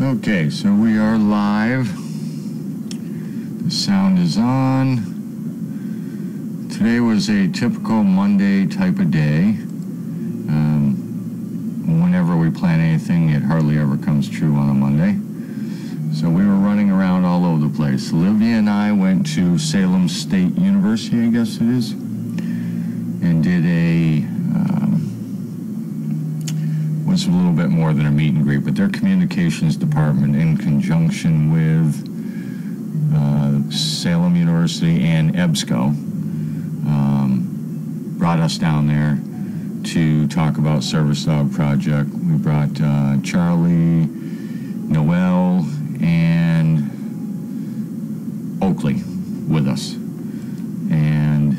Okay, so we are live. The sound is on. Today was a typical Monday type of day. Whenever we plan anything, it hardly ever comes true on a Monday. So we were running around all over the place. Olivia and I went to Salem State University, I guess it is, and did was a little bit more than a meet and greet, but their communications department, in conjunction with Salem University and EBSCO, brought us down there to talk about Service Dog Project. We brought Charlie, Noel, and Oakley with us. And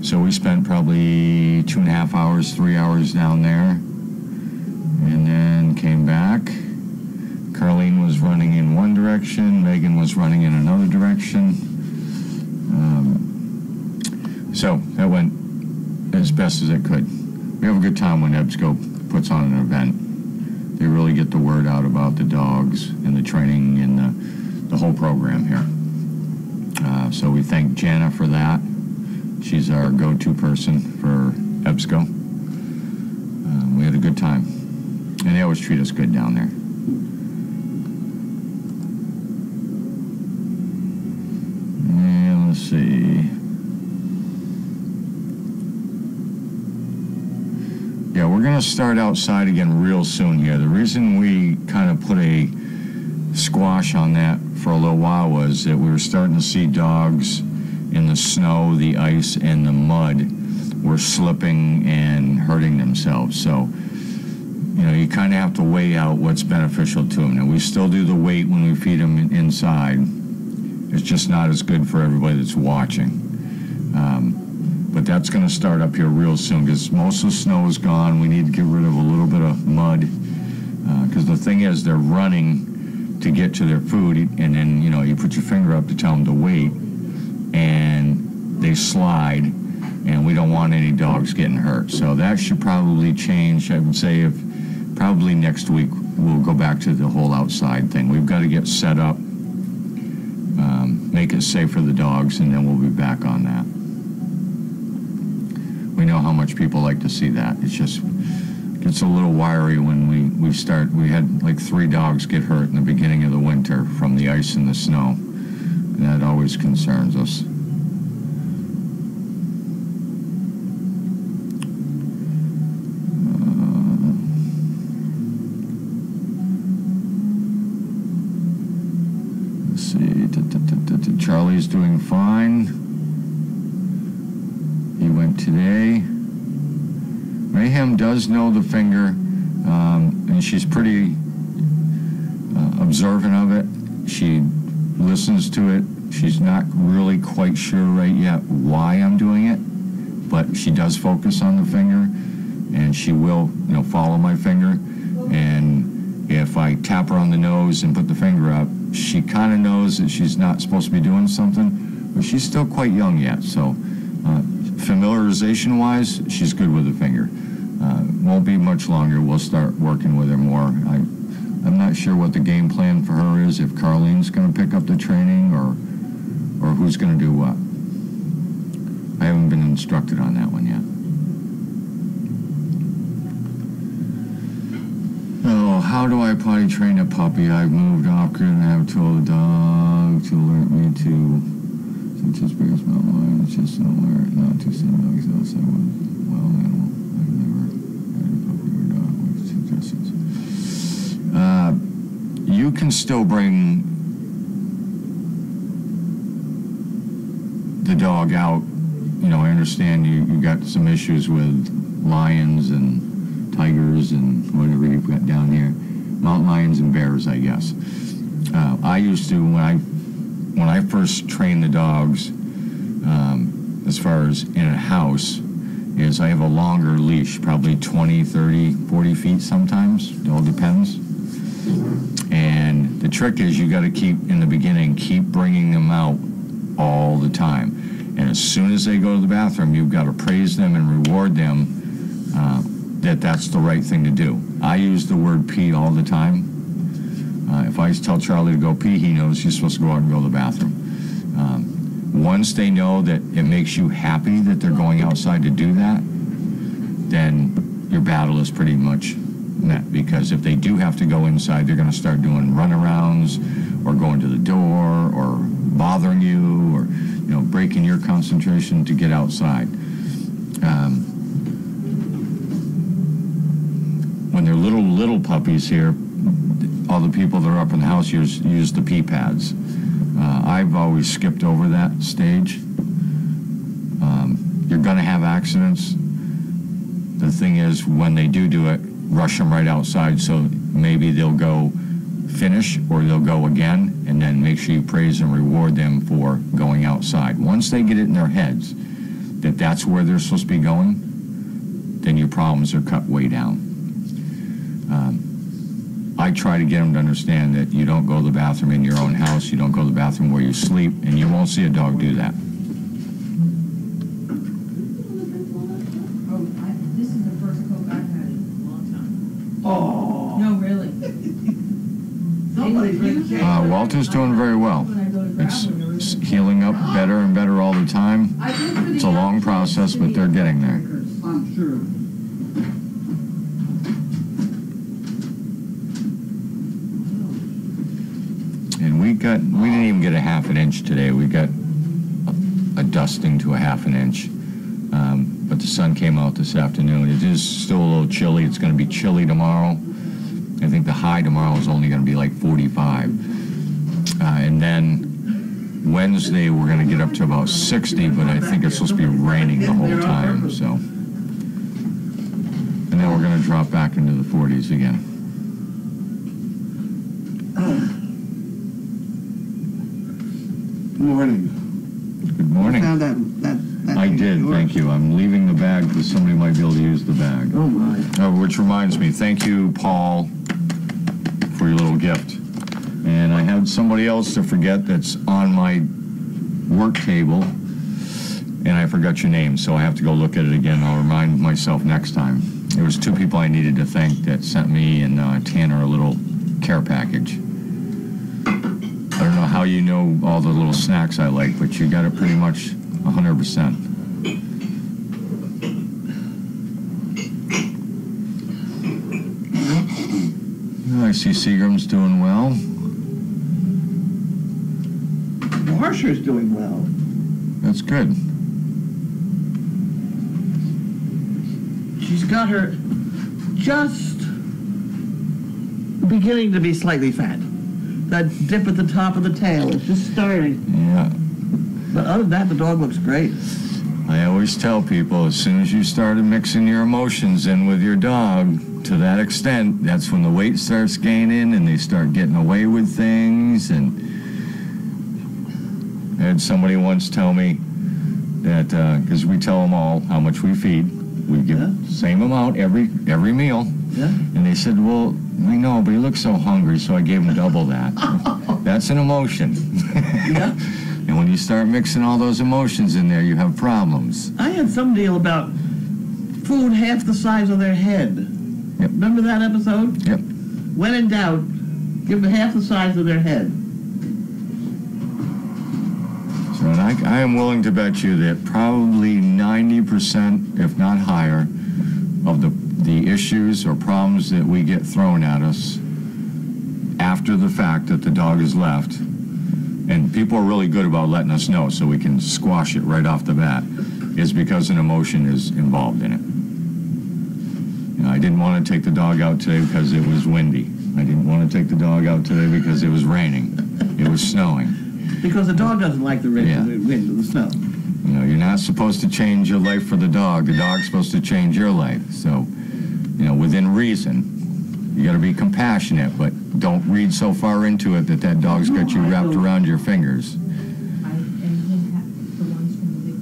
so we spent probably 2.5 hours, 3 hours down there, and then came back. Carlene was running in one direction, Megan was running in another direction. So that went as best as it could. We have a good time when EBSCO puts on an event. They really get the word out about the dogs and the training and the whole program here. So we thank Jana for that. She's our go-to person for EBSCO. We had a good time. And they always treat us good down there. And let's see. Yeah, we're going to start outside again real soon here. The reason we kind of put a squash on that for a little while was that we were starting to see dogs in the snow, the ice, and the mud were slipping and hurting themselves. So, you know, you kind of have to weigh out what's beneficial to them. Now, we still do the weight when we feed them inside. It's just not as good for everybody that's watching. But that's going to start up here real soon because most of the snow is gone. We need to get rid of a little bit of mud because the thing is they're running to get to their food, and then, you know, you put your finger up to tell them to wait, and they slide, and we don't want any dogs getting hurt. So that should probably change. I would say if probably next week we'll go back to the whole outside thing. We've got to get set up, make it safe for the dogs, and then we'll be back on that. We know how much people like to see that. It's just gets a little wiry when we start. We had like 3 dogs get hurt in the beginning of the winter from the ice and the snow. And that always concerns us. Let's see. Charlie's doing fine. He went today. Mayhem does know the finger, and she's pretty observant of it. She listens to it. She's not really quite sure right yet why I'm doing it, but she does focus on the finger, and she will, you know, follow my finger. And if I tap her on the nose and put the finger up, she kind of knows that she's not supposed to be doing something, but she's still quite young yet. So familiarization-wise, she's good with the finger. Won't be much longer. We'll start working with her more. I'm not sure what the game plan for her is, if Carlene's going to pick up the training or who's going to do what. I haven't been instructed on that one yet. Oh, how do I potty train a puppy? I've moved off grid and I have told the dog to alert me to just biggest mountain lion. It's just an alert, not to send dogs outside with wild animal. I've never had a puppy or dog with suggestions. You can still bring the dog out. You know, I understand you got some issues with lions and tigers and whatever you've got down here. Mountain lions and bears, I guess. I used to, when I first trained the dogs, as far as in a house, is I have a longer leash, probably 20, 30, 40 feet sometimes. It all depends. And the trick is you got to keep, in the beginning, keep bringing them out all the time. And as soon as they go to the bathroom, you've got to praise them and reward them that that's the right thing to do. I use the word pee all the time. If I tell Charlie to go pee, he knows he's supposed to go out and go to the bathroom. Once they know that it makes you happy that they're going outside to do that, then your battle is pretty much met. Because if they do have to go inside, they're going to start doing runarounds or going to the door or bothering you or, you know, breaking your concentration to get outside. When they're little puppies here, all the people that are up in the house use the pee pads. I've always skipped over that stage. You're going to have accidents. The thing is, when they do it, rush them right outside, so maybe they'll go finish or they'll go again, and then make sure you praise and reward them for going outside. Once they get it in their heads that that's where they're supposed to be going, then your problems are cut way down. I try to get them to understand that you don't go to the bathroom in your own house, you don't go to the bathroom where you sleep, and you won't see a dog do that. This is the first Coke I've had in a long time. Oh. No, really. Walter's doing very well. It's healing up better and better all the time. It's a long process, but they're getting there. I'm sure. And we didn't even get a half an inch today. We got a dusting to a half an inch. But the sun came out this afternoon. It is still a little chilly. It's going to be chilly tomorrow. I think the high tomorrow is only going to be like 45. And then Wednesday we're going to get up to about 60, but I think it's supposed to be raining the whole time. So, and then we're going to drop back into the 40s again. Good morning. Good morning. I found that I did, thank you. I'm leaving the bag because somebody might be able to use the bag. Oh, my. Which reminds me, thank you, Paul, for your little gift. And I had somebody else to forget that's on my work table, and I forgot your name, so I have to go look at it again. I'll remind myself next time. There was 2 people I needed to thank that sent me and Tanner a little care package. I don't know how you know all the little snacks I like, but you got it pretty much 100%. I see Seagram's doing well. Marsha's doing well. That's good. She's got her just beginning to be slightly fat. That dip at the top of the tail is just starting. Yeah. But other than that, the dog looks great. I always tell people, as soon as you started mixing your emotions in with your dog, to that extent, that's when the weight starts gaining and they start getting away with things. And I had somebody once tell me that, because we tell them all how much we feed, we give the same amount every meal. Yeah. And they said, well, I know, but he looks so hungry, so I gave him double that. That's an emotion. Yeah. And when you start mixing all those emotions in there, you have problems. I had some deal about food half the size of their head. Yep. Remember that episode? Yep. When in doubt, give them half the size of their head. So I am willing to bet you that probably 90%, if not higher, of the issues or problems that we get thrown at us after the fact that the dog is left, and people are really good about letting us know so we can squash it right off the bat, is because an emotion is involved in it. You know, I didn't want to take the dog out today because it was windy. I didn't want to take the dog out today because it was raining. It was snowing. Because the dog doesn't like the rain, Yeah. the wind, or the snow. You know, you're not supposed to change your life for the dog. The dog's supposed to change your life. So, you know, within reason, you got to be compassionate, but don't read so far into it that that dog's got you wrapped around your fingers. And he'll have the ones from the big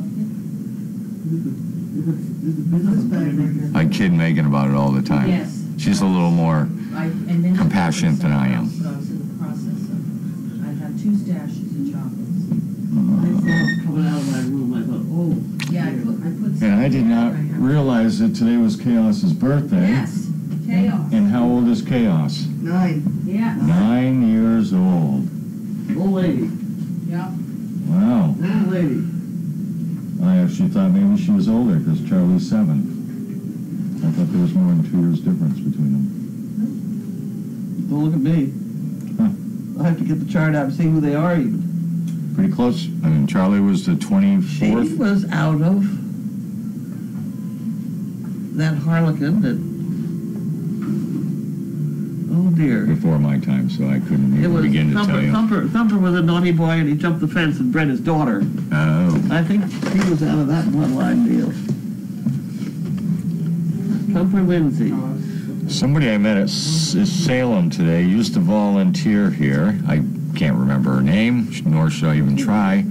bucket. I kid Megan about it all the time. Yes. She's a little more And then compassionate than I am. But I was in the process of, I have 2 stashes of chocolates. I saw it coming out of my room. I thought, oh. Yeah, I put And I did not I have- realize that today was Chaos's birthday. Yes. Chaos. And how old is Chaos? 9. Yeah. 9 years old. Old lady. Yep. Wow. Old lady. I actually thought maybe she was older because Charlie's 7. I thought there was more than 2 years difference between them. Don't look at me. Huh. I have to get the chart out and see who they are even. Pretty close. I mean, Charlie was the 24th. She was out of that harlequin that, oh dear. Before my time, so I couldn't It even was begin to tell you. Thumper was a naughty boy and he jumped the fence and bred his daughter. Oh. I think he was out of that bloodline deal. Thumper Lindsay. Somebody I met at Salem today used to volunteer here. I can't remember her name, nor should I even try.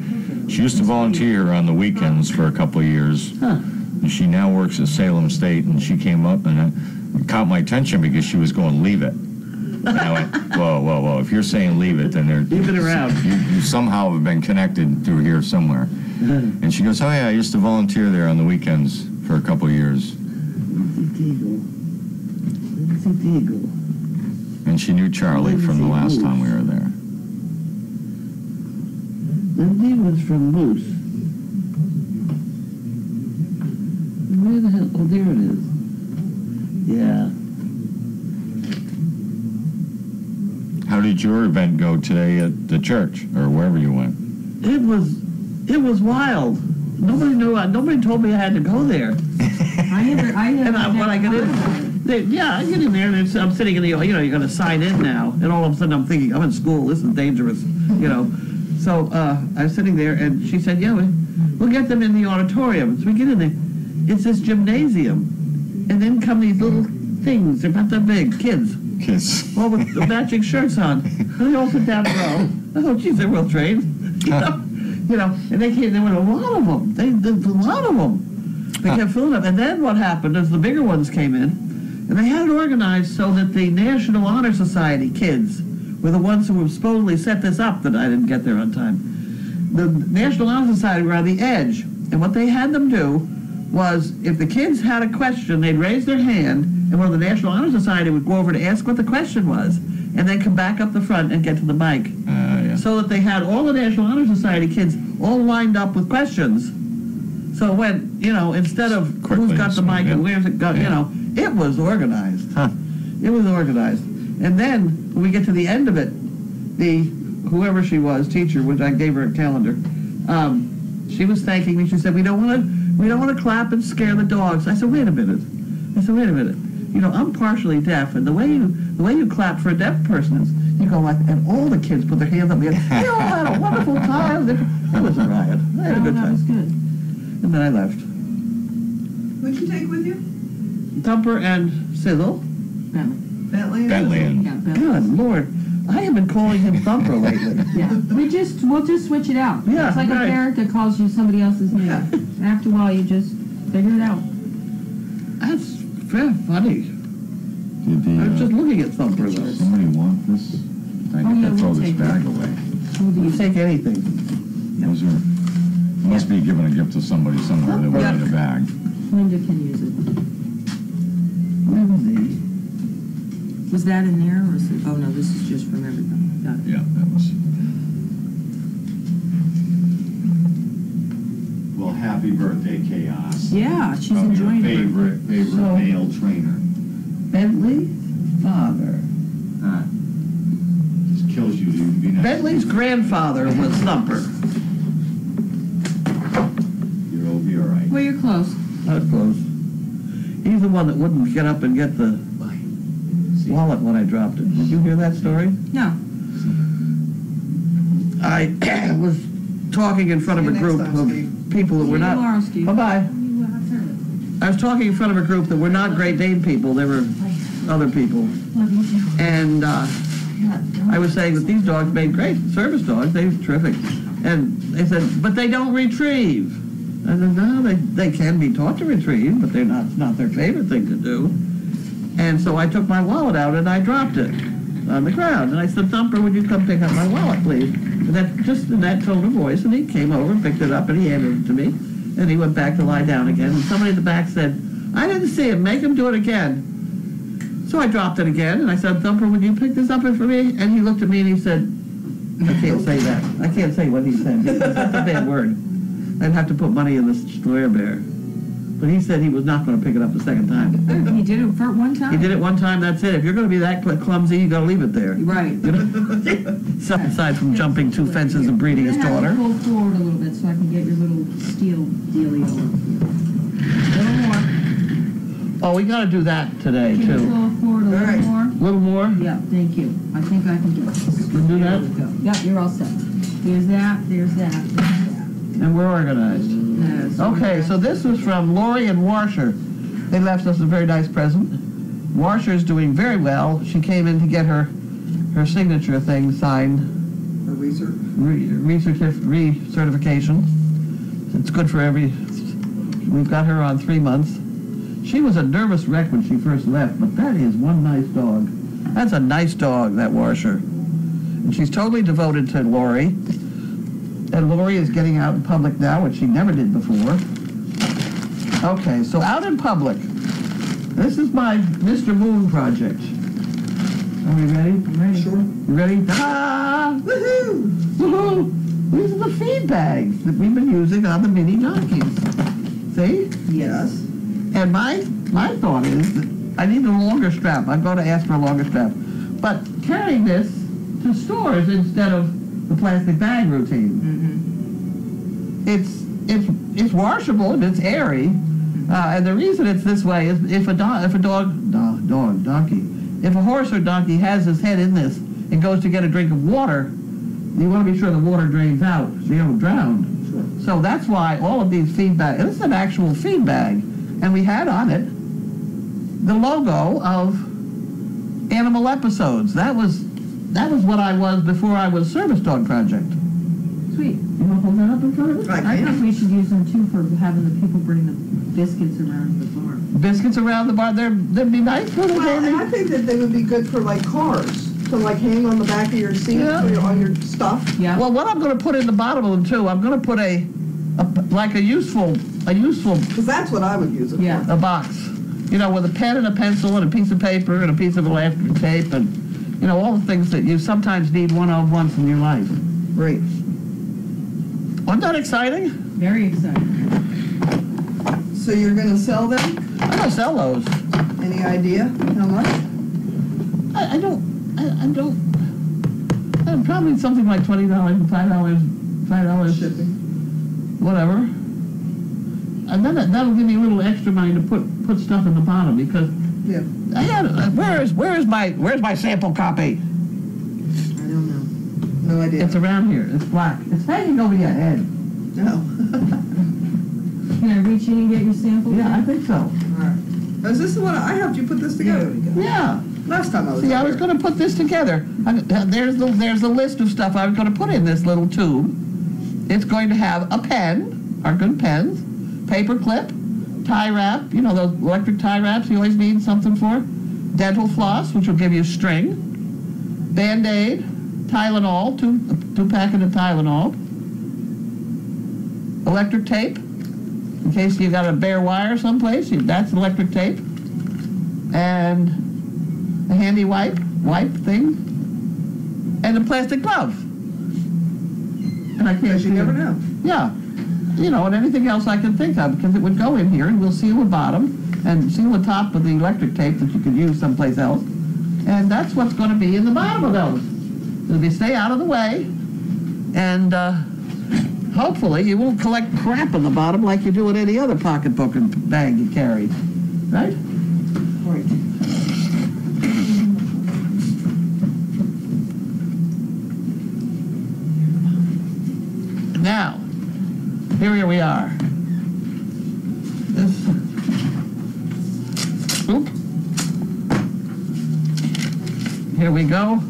She used to volunteer on the weekends for a couple of years. Huh. And she now works at Salem State, and she came up and it caught my attention because she was going, leave it. And I went, whoa, whoa, whoa. If you're saying leave it, then Leave it around. You somehow have been connected through here somewhere. And she goes, oh yeah, I used to volunteer there on the weekends for a couple of years. Lindsay Deagle. And she knew Charlie from the last time we were there. Lindsay was from Moose. Where the hell? Oh, there it is. Yeah. How did your event go today at the church or wherever you went? It was wild. Nobody told me I had to go there. And when I get in, I get in there and I'm sitting in the, you're going to sign in now. And all of a sudden I'm thinking, I'm in school, this is dangerous, So I was sitting there and she said, yeah, we'll get them in the auditorium. So we get in there. It's this gymnasium. And then come these little things, they're about that big, kids. Kids. All with the matching shirts on. And they all sit down in a row. I thought, geez, they're well trained. And they came, there were a lot of them. There's a lot of them. They kept filling up. And then what happened is the bigger ones came in, and they had it organized so that the National Honor Society kids were the ones who supposedly set this up, that I didn't get there on time. The National Honor Society were on the edge, and what they had them do was, if the kids had a question, they'd raise their hand, and one of the National Honor Society would go over to ask what the question was, and then come back up the front and get to the mic. Yeah. So that they had all the National Honor Society kids all lined up with questions. So when, instead of Quickly who's got the mic and where's it go, Yeah. it was organized. Huh. It was organized. And then, when we get to the end of it, whoever she was, teacher, which I gave her a calendar, she was thanking me. She said, we don't want to clap and scare the dogs. I said, wait a minute. I'm partially deaf, and the way you clap for a deaf person is you go like, and all the kids put their hands up and they all had a wonderful time. It was a riot. I had a good That time. was good. And then I left. What'd you take with you? Thumper and Sizzle. Bentley? Bentley and Yeah, Bentley. Good Lord. I have been calling him Thumper lately. Yeah. We'll just switch it out. Yeah, It's like right. a character calls you somebody else's name. Yeah. After a while, you just figure it out. That's very funny. I was just looking at Thumper, though. Somebody want this? I Oh, think yeah, I throw we'll this take bag it. away. You take anything. Those are, must be giving a gift to somebody somewhere that Yeah. wanted a bag. Linda can use it. Where was he? Was that in there, or is it? Oh no, this is just from everybody. Got it. Yeah, that was. Well, happy birthday, Chaos. Yeah, she's From enjoying your it. favorite So- male trainer. Bentley's father. Just kills you to be nice. Bentley's grandfather was Thumper. You'll be all right. Well, you're close. That was close. He's the one that wouldn't get up and get the wallet when I dropped it. Did you hear that story? No. I was talking in front of a See you next group time, of Steve. people that See were you not. tomorrow, Steve. Bye-bye. I was talking in front of a group that were not Great Dane people. They were other people. And I was saying that these dogs made great service dogs. They were terrific. And they said, but they don't retrieve. I said, no, they can be taught to retrieve, but it's not their favorite thing to do. And so I took my wallet out and I dropped it on the ground. And I said, Thumper, would you come pick up my wallet, please? And that, just in that tone of voice, and he came over, picked it up, and he handed it to me. And he went back to lie down again. And somebody in the back said, I didn't see him. Make him do it again. So I dropped it again, and I said, Thumper, would you pick this up for me? And he looked at me and he said, I can't say that. I can't say what he said, because that's a bad word. I'd have to put money in the square bear. But he said he was not going to pick it up the second time. He did it for one time? He did it one time, that's it. If you're going to be that clumsy, you got to leave it there. Right. You know? So, aside from jumping 2 fences and breeding his daughter. I'm going to pull forward a little bit so I can get your little steel dealio. A little more. Oh, we got to do that today, Can you too. pull forward a little right. more? A little more? Yeah, thank you. I think I can do it. Can do There that? we go. Yep, you're all set. There's that, there's that, there's that. And we're organized. Yes. Okay, so this was from Lori and Washer. They left us a very nice present. Washer's doing very well. She came in to get her signature thing signed, For research. recertification. It's good for we've got her on 3 months. She was a nervous wreck when she first left, but that is one nice dog. That's a nice dog, that Washer. And she's totally devoted to Lori. And Lori is getting out in public now, which she never did before. Okay, so out in public. This is my Mr. Moon project. Are we ready? I'm ready. Sure. You ready? Ah! Woohoo! Woohoo! These are the feed bags that we've been using on the mini donkeys. See? Yes. And my thought is that I need a longer strap. I'm going to ask for a longer strap. But carrying this to stores instead of the plastic bag routine. Mm-hmm. It's washable and it's airy. And the reason it's this way is if a horse or donkey has his head in this and goes to get a drink of water, you want to be sure the water drains out so you don't drown. Sure. So that's why all of these feed bags, and this is an actual feed bag, and we had on it the logo of Animal Episodes. That was what I was before I was Service Dog Project. Sweet. You want to hold that up in front of us? I think we should use them too for having the people bring the biscuits around the bar. Biscuits around the bar, they'd be nice little Well, and I handy. think that they would be good for like cars, to like hang on the back of your seat Yeah. for all your stuff. Yeah. Well, what I'm going to put in the bottom of them too, I'm going to put a useful Because that's what I would use it Yeah. a box, with a pen and a pencil and a piece of paper and a piece of elastic tape and, all the things that you sometimes need one of once in your life. for. Great. Wasn't that exciting? Very exciting. So you're going to sell them? I'm going to sell those. Any idea how much? I don't, probably something like $20, $5, Shipping. whatever. And then that'll give me a little extra money to put stuff in the bottom because Yeah. I had where's my sample copy? I don't know. No idea. It's around here. It's black. It's hanging over your head. No. Can I reach in and get your sample? Yeah, I think so. All right. Is this the one? I helped you put this together. There we go. Yeah. Last time I was See, up I was here. going to put this together. There's the list of stuff I was going to put in this little tube. It's going to have a pen, our good pens, paper clip, tie wrap, those electric tie wraps you always need something for, dental floss, which will give you string, Band-Aid, Tylenol, two packet of Tylenol, electric tape, in case you got a bare wire someplace, that's electric tape, and a handy wipe thing, and a plastic glove. And I can't Because you see never it. know. Yeah. And anything else I can think of, because it would go in here, and we'll seal the bottom, and seal the top with the electric tape that you could use someplace else. And that's what's going to be in the bottom of those. It'll stay out of the way, and hopefully you won't collect crap in the bottom like you do in any other pocketbook and bag you carry. Right? Right. Now, here we are. This, oop. Here we go.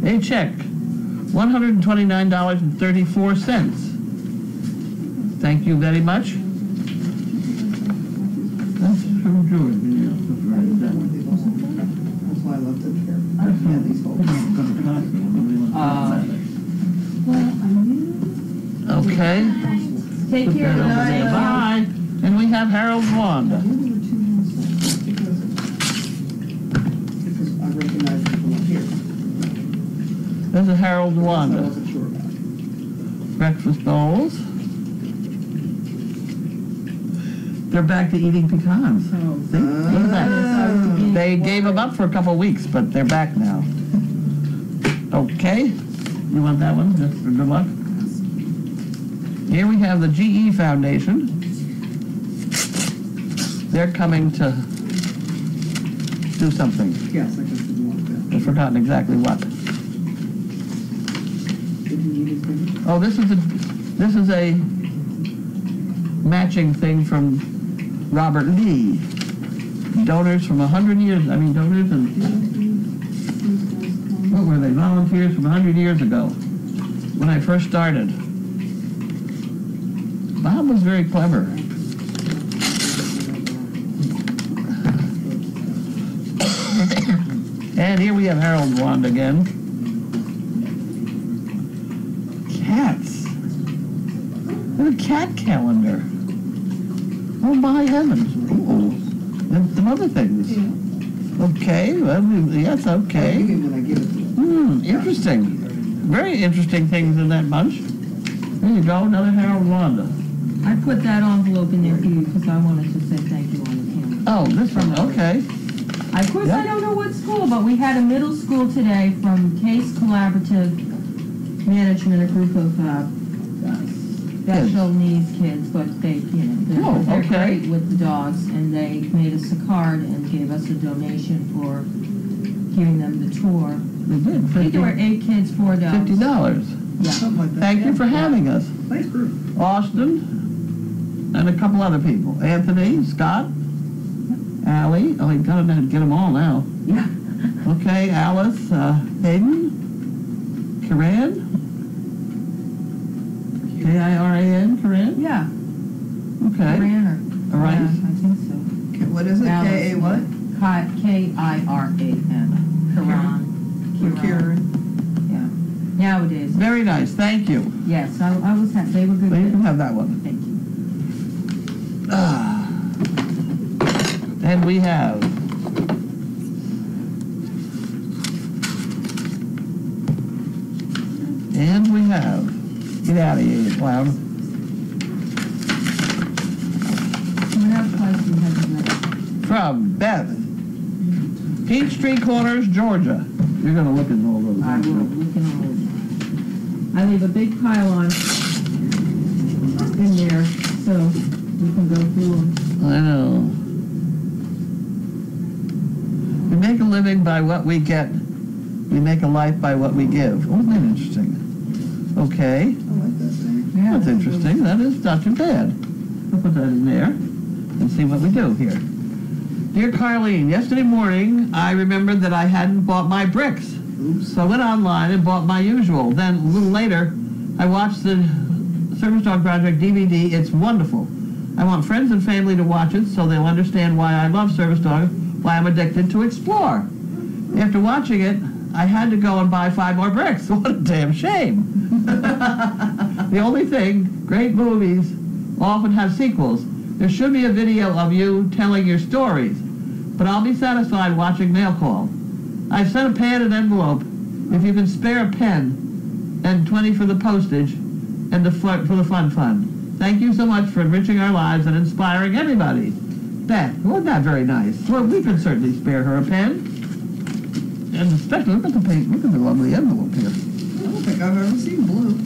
A check, $129.34. Thank you very much. That's from George. That's why I left it here. Yeah, these folks. Okay. Take care. Put that over there. Bye. And we have Harold Wanda. There's a Harold I Wanda. wasn't sure about. Breakfast bowls. They're back to eating pecans. Oh. See? Look at that. Oh. They gave them up for a couple of weeks, but they're back now. Okay. You want that one, just for good luck? Here we have the GE Foundation. They're coming to do something. Yes, I just didn't want that. I've forgotten exactly what. Didn't need his bigger. Oh, this is a matching thing from Robert Lee. Donors from 100 years, donors and, what were they, volunteers from 100 years ago, when I first started. Bob was very clever. And here we have Harold Wand again. Cats. There's a cat calendar. Oh my heavens. Ooh. And some other things. Okay, well, yes, okay. When I give it to him. Interesting. Very interesting things in that bunch. There you go, another Harold Wanda. I put that envelope in there for you because I wanted to say thank you on the camera. Oh, this one, okay. Of course, Yep. I don't know what school, but we had a middle school today from Case Collaborative Management, a group of special needs kids, but they're okay. great with the dogs, and they made us a card and gave us a donation for giving them the tour. They did. I think there were 8 kids, 4 dogs. $50. Yeah. Something like that. Thank you for having us. Nice group. Austin, and a couple other people. Anthony, Scott, Allie. Oh, you gotta get them all now. Yeah. Okay, Alice, Hayden, Kiran, K-I-R-A-N, Kiran? Yeah. Okay. Ranner. All right. Yeah, I think so. Okay, what is it? Alice. K-A what? K-I-R-A-N. Kiran. Kieran. Yeah. Nowadays. Very nice, thank you. Yes, I was happy. They were good. Well, you can kids. have that one. Thank you. And we have get out of here, you clown. What place we have tonight? From Beth, Peachtree Corners, Georgia. You're gonna look at all those. I will look in all of them. I leave a big pile in there so we can go through them. I know. We make a living by what we get. We make a life by what we give. Oh, isn't that interesting? Okay. I like that thing. Yeah, That's interesting. That is not too bad. We'll put that in there and see what we do here. Dear Carlene, yesterday morning I remembered that I hadn't bought my bricks. Oops. So I went online and bought my usual. Then a little later, I watched the Service Dog Project DVD. It's wonderful. I want friends and family to watch it so they'll understand why I love Service Dog, why I'm addicted to explore. After watching it, I had to go and buy 5 more bricks. What a damn shame. The only thing, great movies often have sequels. There should be a video of you telling your stories, but I'll be satisfied watching Mail Call. I've sent a pad and envelope. If you can spare a pen, and 20 for the postage, and for the fun fund. Thank you so much for enriching our lives and inspiring everybody. Beth, wasn't that very nice? Well, we can certainly spare her a pen. And especially, look at the paint, look at the lovely envelope here. I don't think I've ever seen blue.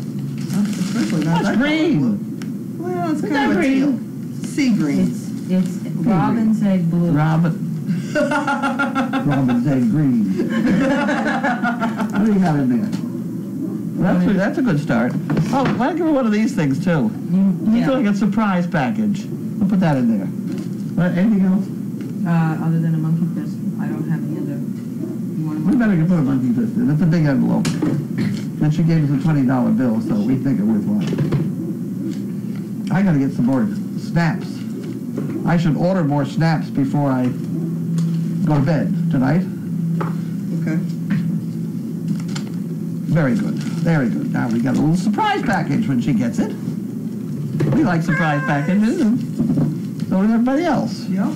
Especially not That's that green. color blue. Well, it's Isn't kind of that a green? teal. Sea green. It's robin's egg blue. Robin's egg green. What do you got in there? That's a good start. Oh, why don't you give her one of these things, too? It's like a surprise package. We'll put that in there. Anything else? Other than a monkey fist, I don't have any other. You want a We monkey better put a monkey fist in. It's a big envelope. And she gave us a $20 bill, so we think it worthwhile. I gotta get some more snaps. I should order more snaps before I go to bed tonight. Okay. Very good. Very good. Now we got a little surprise package when she gets it. We like surprise packages, and so does everybody else. Yep.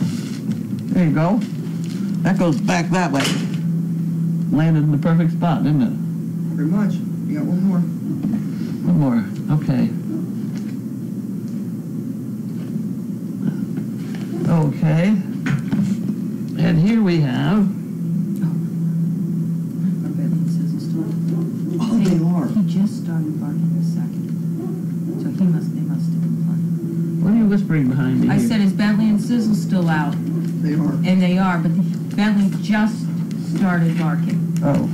There you go. That goes back that way. Landed in the perfect spot, didn't it? Pretty much. You got one more. One more, okay. Okay. And here we have, Oh, they are. He just started barking a second. So they must have been playing. what are you whispering behind me I here? said, is Bentley and Sizzle still out? They are. And they are, but Bentley just started barking. Oh.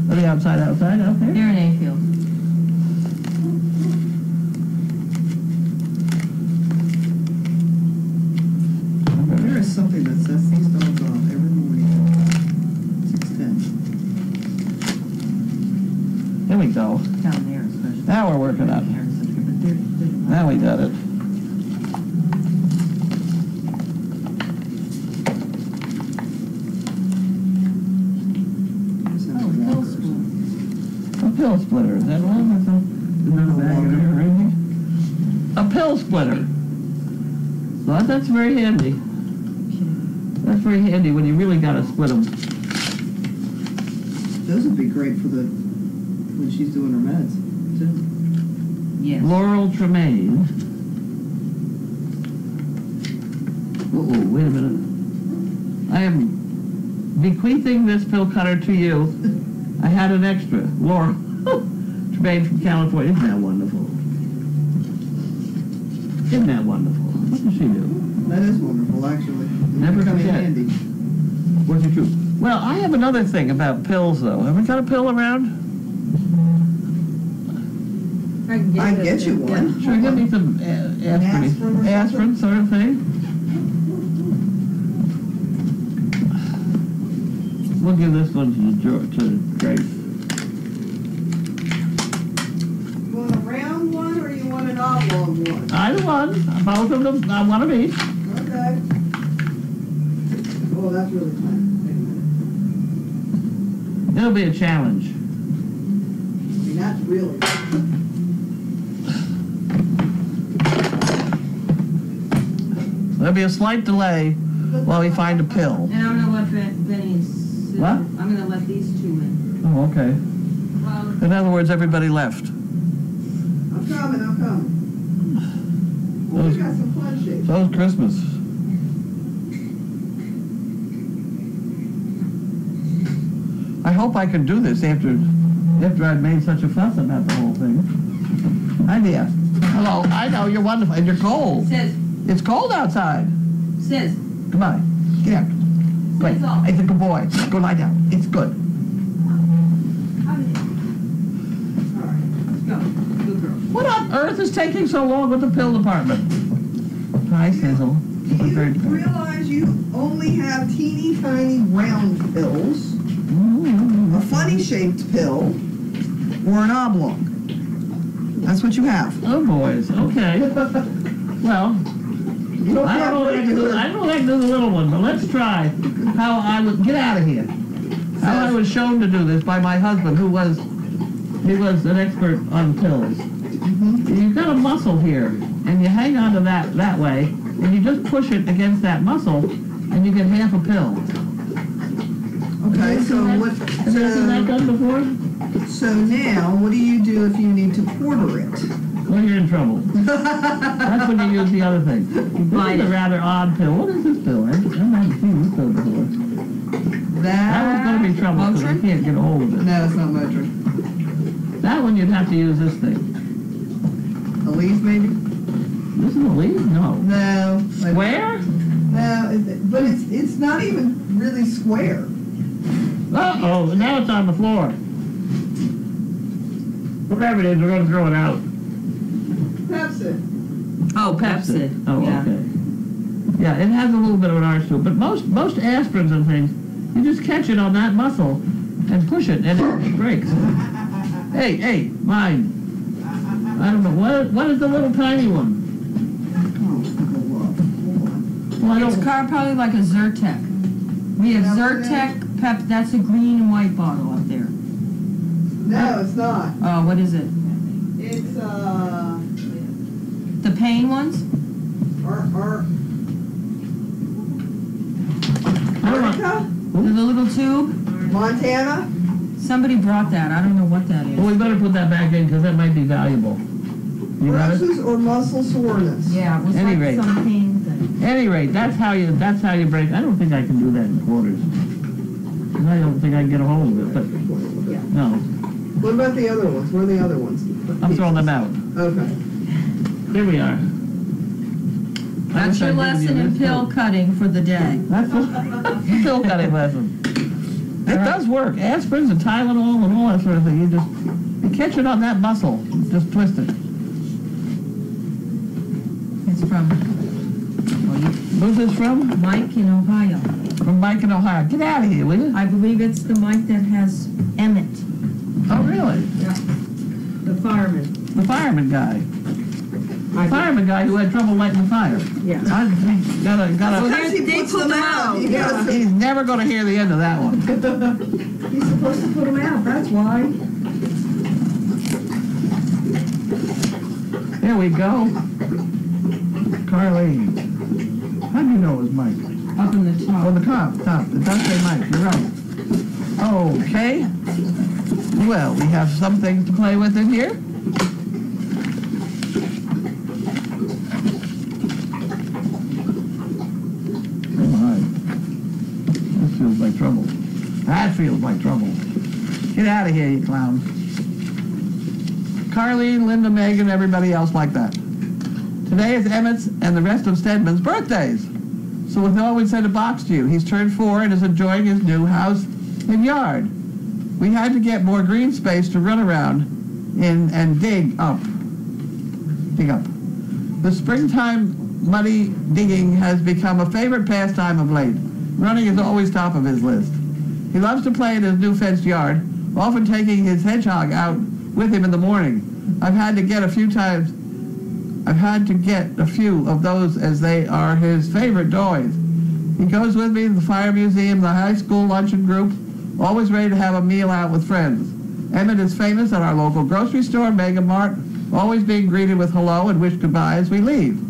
Are they outside out there? They're in Ayfield. There is something that sets these dogs off every morning. 6:10. Here we go. Down there especially. Now we're working up. But they're Now we got it. Oh, pill spoon. A pill splitter, is that one? That's another bag in here or anything? A pill splitter. Well, that's very handy. That's very handy when you really gotta split them. Those would be great for when she's doing her meds, too. Yes. Laurel Tremaine. Uh-oh, wait a minute. I am bequeathing this pill cutter to you. I had an extra. Laurel Tremaine from California. Isn't that wonderful? Isn't that wonderful? What does she do? That is wonderful, actually. Never Come in forget. handy. What's it true? Well, I have another thing about pills, though. Have we got a pill around? I can get you one. Sure, give me some aspirin. Aspirin sort of thing. We'll give this one to Grace. You want a round one or you want an oblong one? Either one. Both of them. I want them each. Okay. Oh, that's really fun. Wait a minute. It'll be a challenge. I mean, that's really. There'll be a slight delay while we find a pill. And I'm gonna let Benny and Sizzle. What? I'm gonna let these two in. Oh, okay. Well, In other words, everybody left. I'm coming. Well, we got some fun shapes. So it's Christmas. I hope I can do this after I've made such a fuss about the whole thing. Hi there. Hello. I know you're wonderful, and you're cold. Sis, It's cold outside. Sis, Come on. Get out. Good. Sizzle. It's a good boy. Go lie down. It's good. let's go. Good girl. What on earth is taking so long with the pill department? Hi, Sizzle. Do you realize you only have teeny tiny round pills, a funny shaped pill, or an oblong? That's what you have. Oh, boys. Okay. Well, You don't I have don't know what I can do. I don't know what I can do the little one, but let's try how I would get out of here. How I was shown to do this by my husband, he was an expert on pills. You've got a muscle here, and you hang on to that way, and you just push it against that muscle, and you get half a pill. Okay, so what? Have you seen that done before? So now, what do you do if you need to porter it? Well, you're in trouble. That's when you use the other thing. This is a rather odd pill. What is this pill? I've never seen this pill before. That was going to be trouble because I can't get a hold of it. No, it's not Motrin. That one you'd have to use this thing. A leaf, maybe? This is a leaf? No. No. Square? No, but it's not even really square. Uh-oh, now it's on the floor. Whatever it is, we're going to throw it out. Pepsi. Oh, Pepsi. Oh, Yeah. okay. Yeah, it has a little bit of an arch to it, but most aspirins and things, you just catch it on that muscle and push it, and it breaks. Hey, mine. I don't know, what is the little tiny one? Well, I It's don't, probably like a Zyrtec. We have That's Zyrtec, that's a green and white bottle up there. No, it's not. Oh, what is it? It's The pain ones? I don't know. Arnica, The little tube? Montana. Somebody brought that. I don't know what that Well, is. we better put that back in because that might be valuable. You got it? Bruises or muscle soreness. Yeah, it was Any like rate. some pain thing. Any rate, that's how you break. I don't think I can do that in quarters. I don't think I can get a hold of it, but no. What about the other ones? Where are the other ones? I'm throwing them out. Okay. Here we are. That's your lesson in pill cutting for the day. That's a pill cutting lesson. It does work. Aspirins and Tylenol and all that sort of thing. You catch it on that muscle. Just twist it. It's from Who's this from? Mike in Ohio. From Mike in Ohio. Get out of here, will you? I believe it's the Mike that has Emmett. Oh, really? Yeah. The fireman. The fireman guy. The fireman guy who had trouble lighting the fire. Yeah. Gotta. Because he They puts put them them out. out, He yeah. goes to- He's never going to hear the end of that one. He's supposed to put them out, that's why. Here we go. Carlene. How do you know it was Mike? Up in the Oh, top. the top. It does say Mike. You're right. Okay. Well, we have some things to play with in here. Oh my. This feels like trouble. That feels like trouble. Get out of here, you clown. Carlene, Linda, Megan, everybody else like that. Today is Emmett's and the rest of Stedman's birthdays. So we thought we'd send a box to you. He's turned 4 and is enjoying his new house and yard. We had to get more green space to run around in and dig up. The springtime muddy digging has become a favorite pastime of late. Running is always top of his list. He loves to play in his new fenced yard, often taking his hedgehog out with him in the morning. I've had to get a few of those as they are his favorite toys. He goes with me to the fire museum, the high school luncheon group, always ready to have a meal out with friends. Emmett is famous at our local grocery store, Mega Mart, always being greeted with hello and wish goodbye as we leave.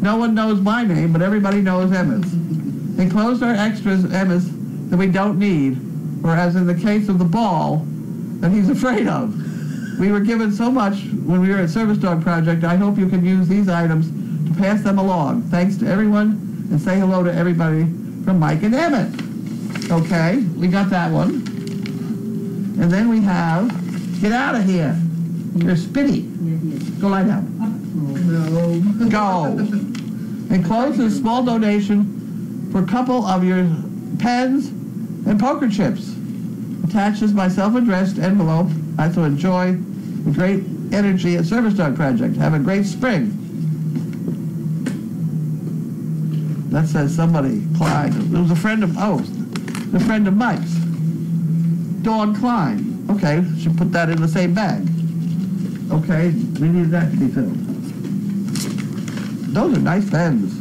No one knows my name, but everybody knows Emmett's. Enclosed are extras, Emmett's, that we don't need, or as in the case of the ball, that he's afraid of. We were given so much when we were at Service Dog Project. I hope you can use these items to pass them along. Thanks to everyone, and say hello to everybody from Mike and Emmett. Okay, we got that one. And then we have, get out of here. You're spitty. Go lie down. No. Go. Enclosed is a small donation for a couple of your pens and poker chips. Attached is my self-addressed envelope. I so enjoy the great energy at Service Dog Project. Have a great spring. That says somebody, Clyde. It was a friend of Mike's. Dawn Klein. Okay, should put that in the same bag. Okay, we need that to be filled. Those are nice pens.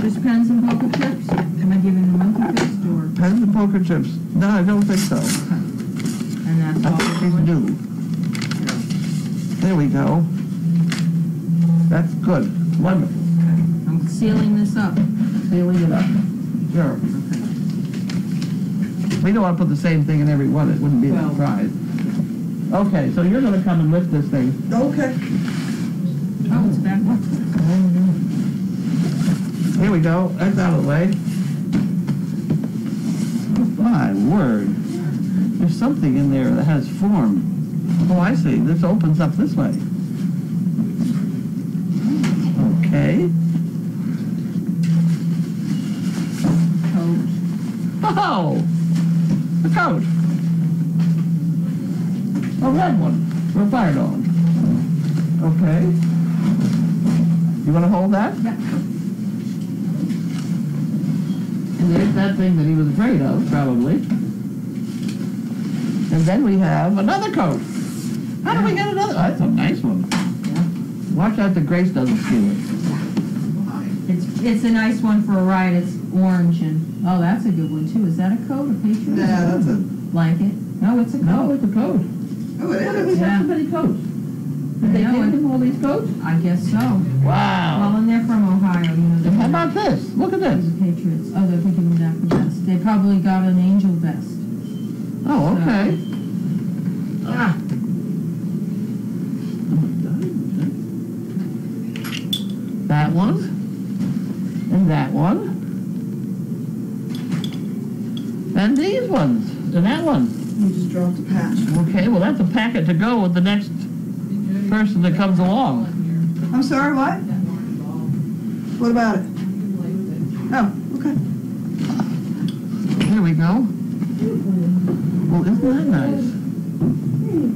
Just pens and poker chips? Am I giving the monkey fist or? Pens and poker chips. No, I don't think so. And that's I all think we're he's doing? new. There we go. That's good. Wonderful. I'm sealing this up. Sealing it up. Sure. We don't want to put the same thing in every one. It wouldn't be a Well. surprise. Okay, so you're going to come and lift this thing. Okay. Oh, it's back up. Here we go. That's out of the way. Oh, my word. There's something in there that has form. Oh, I see. This opens up this way. Okay. Coat. Oh! A coat. A red one for a fire dog. Okay. You want to hold that? Yeah. And there's that thing that he was afraid of, probably. And then we have another coat. How do we get another? Oh, that's a nice one. Watch out that Grace doesn't steal it. It's a nice one for a ride. It's orange and, oh, that's a good one too. Is that a coat, a Patriot? Yeah, that's a, Blanket? No, it's a coat. No, it's a coat. oh, it How did we is. have so many coats? Did they I know give it. him all these coats? I guess so. Wow. Well, and they're from Ohio, you know. And how about this? Look at this. The Patriots. Oh, they're thinking that the best. They probably got an angel vest. Oh, okay. Ah. That one. And that one. And these ones. And that one. You just dropped a patch. Okay, well, that's a packet to go with the next person that comes along. I'm sorry, what? What about it? Oh, okay. There we go. Well, isn't that nice? There you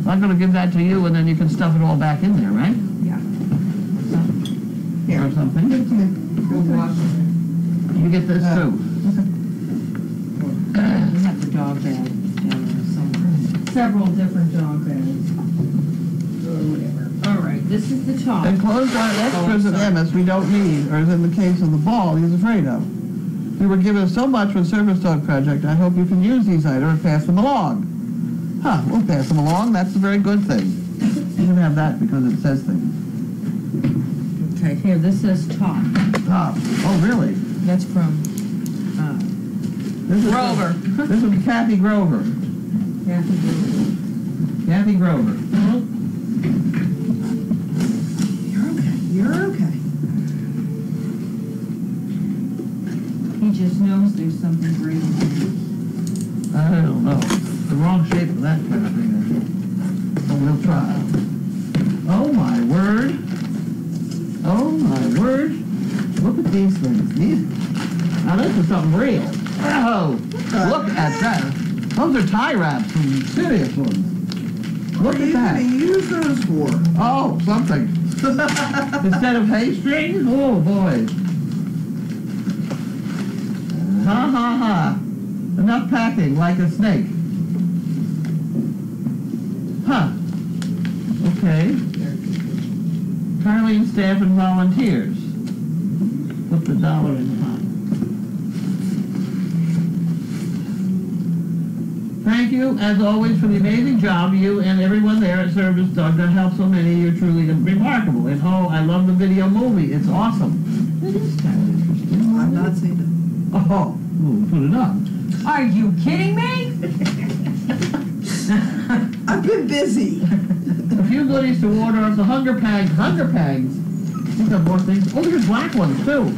go. I'm going to give that to you, and then you can stuff it all back in there, right? Yeah. Here. Or something. Give it to me. Go wash it. You get this, too. We have the dog bag down there somewhere. Several different dog bags. Or whatever. All right, this is the top. And clothes are extras at Emma's we don't need, or as in the case of the ball he's afraid of. We were given so much with Service Dog Project. I hope you can use these items and pass them along. Huh, we'll pass them along. That's a very good thing. You can have that because it says things. Okay, here, this says top. Ah, oh, really? That's from This is Grover. This is Kathy Grover. Kathy. Kathy Grover. You're okay. You're okay. He just knows there's something great in there. I don't know. The wrong shape for that kind of thing, I think. But we'll try. Oh, my word. Oh, my word. Look at these things. Now, this is something real. Oh, look at that. Those are tie wraps, some serious ones. Look What are at you that. going to use those for? Oh, something. Instead of hay string? Oh, boy. Ha, ha, ha. Enough packing like a snake. Huh. Okay. Carlene staff and volunteers. Put the dollar in the pot. Thank you, as always, for the amazing job you and everyone there at Service Dog that helped so many. You're truly remarkable. And oh, I love the video movie. It's awesome. It is kind of interesting. I've not seen it. Oh, we'll put it up. Are you kidding me? I've been busy. A few goodies to order of the Hunger Pags. Hunger Pags? These have more things. Oh, there's black ones, too.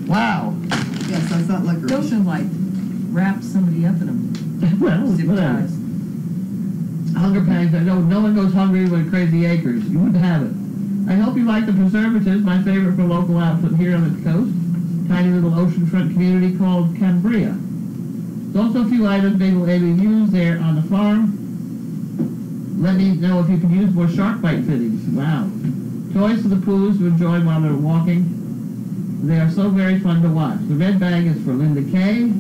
Wow. Yes, that's not liquor. Those are like wrap somebody up in them. Well, Zip whatever. ties. Hunger Pags. I know no one goes hungry with Crazy Acres. You wouldn't have it. I hope you like the preservatives, my favorite for local outfit here on the coast. Tiny little oceanfront community called Cambria. There's also a few items they will able to use there on the farm. Let me know if you can use more shark bite fittings. Wow. Toys for the poodles to enjoy while they're walking. They are so very fun to watch. The red bag is for Linda Kay.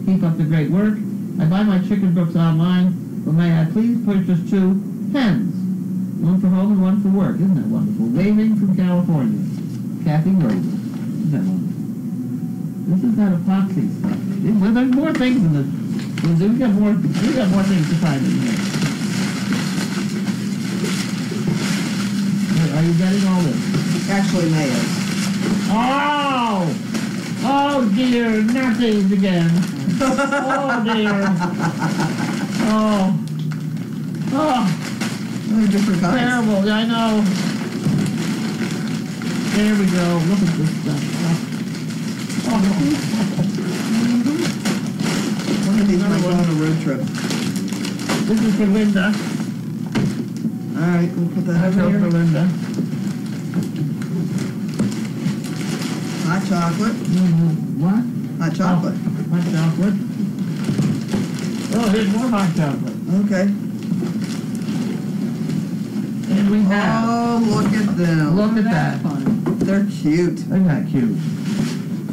Keep up the great work. I buy my chicken books online, but may I please purchase 2 pens? One for home and one for work. Isn't that wonderful? Waving from California. Kathy Grover. Isn't that wonderful? This is that epoxy stuff. Well, there's more things in this. We've got more things to find in here. Are you getting all this? Actually, mayors. Oh! Oh dear, not these again. Oh dear. Oh. Oh, They're different kinds. terrible, I know. There we go, look at this stuff. Oh. One of these might go on a road trip. This is for Linda. All right, we'll put that That's over for here. Linda. Hot chocolate. What? Hot chocolate. Hot chocolate. Oh, here's more hot chocolate. Okay. And we have, Oh, look at them. look at that. They're cute. Isn't that cute?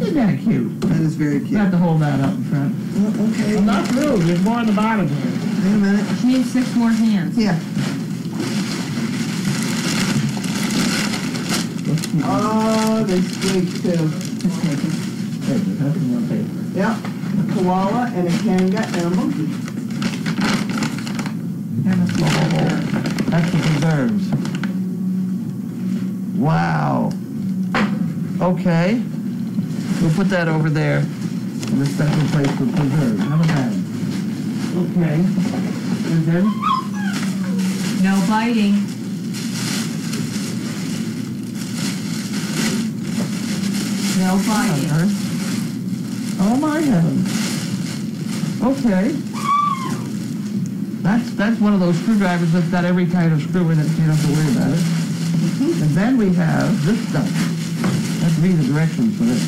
Isn't that cute? That is very You cute. have to hold that up in front. Oh, okay. I'm not through. There's more on the bottom here. Wait a minute. She needs 6 more hands. Yeah. Oh, they squeak too. Paper. That's the one paper. Yep. A koala and a kanga and a monkey. That's the preserves. Wow. Okay. We'll put that over there. in a special place for preserve. Not bad. Okay. And then? No biting. No biting. Oh my heavens. Okay. That's one of those screwdrivers that's got every kind of screw in it, so you don't have to worry about it. And then we have this stuff. Let's read the directions for this.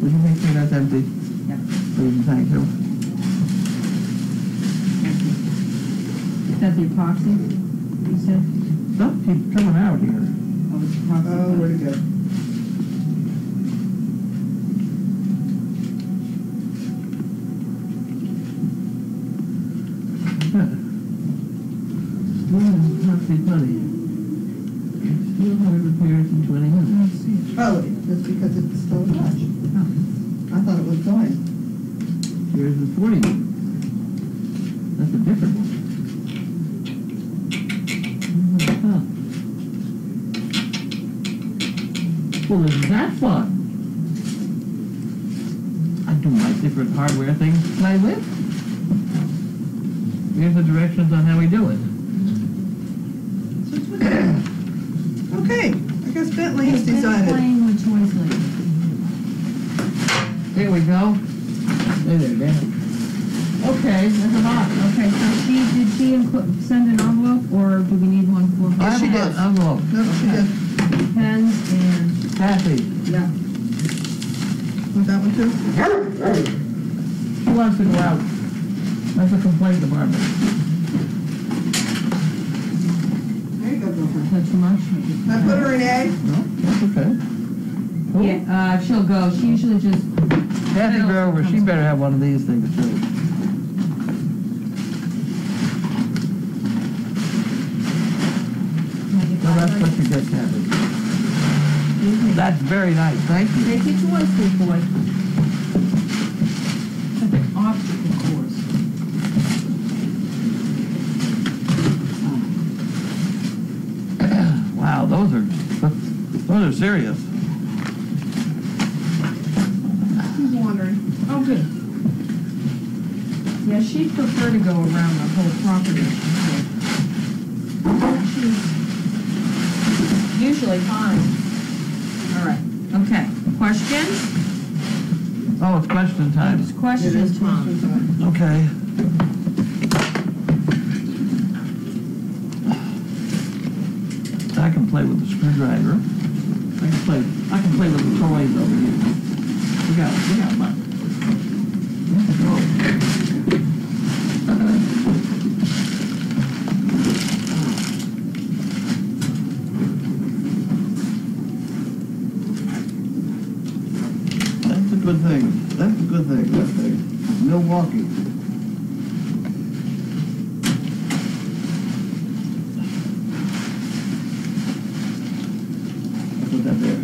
Will you make sure that's empty? Yeah. Please, thank you. Is that the epoxy, you said? Stuff keeps coming out here. Oh, it's epoxy. Oh, where'd it go? Funny. Still hard repairs in 20 minutes. Oh, that's because it's still attached. I thought it was going. Here's the 40 minutes. That's a different one. Well, isn't that fun? I do my different hardware things to play with. Here's the directions on how we do it. Okay, I guess Bentley has It's decided. playing with choice later. Here we go. There, Dan. Okay, that's a lot. Okay, so did she send an envelope, or do we need one for her? Yes, she did. Envelope. No, she did. Pens and, Kathy, yeah. Want that one too? who wants to go out? That's a complaint department. There you go, girlfriend. Is that too much? I put her in A. No, that's okay. Cool. Yeah, she'll go. She usually just, Kathy Grover, she better have one of these things too. Well, that's what you get, Kathy. That's very nice, thank you. take your choice, big boy. That's an obstacle course. Wow, those are serious. Who's wondering? Oh, good. Yeah, she'd prefer to go around the whole property. She's usually fine. All right, okay. Questions? Oh, it's question time. It's questions, Tom. Okay. I can play with the screwdriver. I can play with the toys over here. We got one. That's a good thing. That's a good thing. That thing. Milwaukee. Put that there.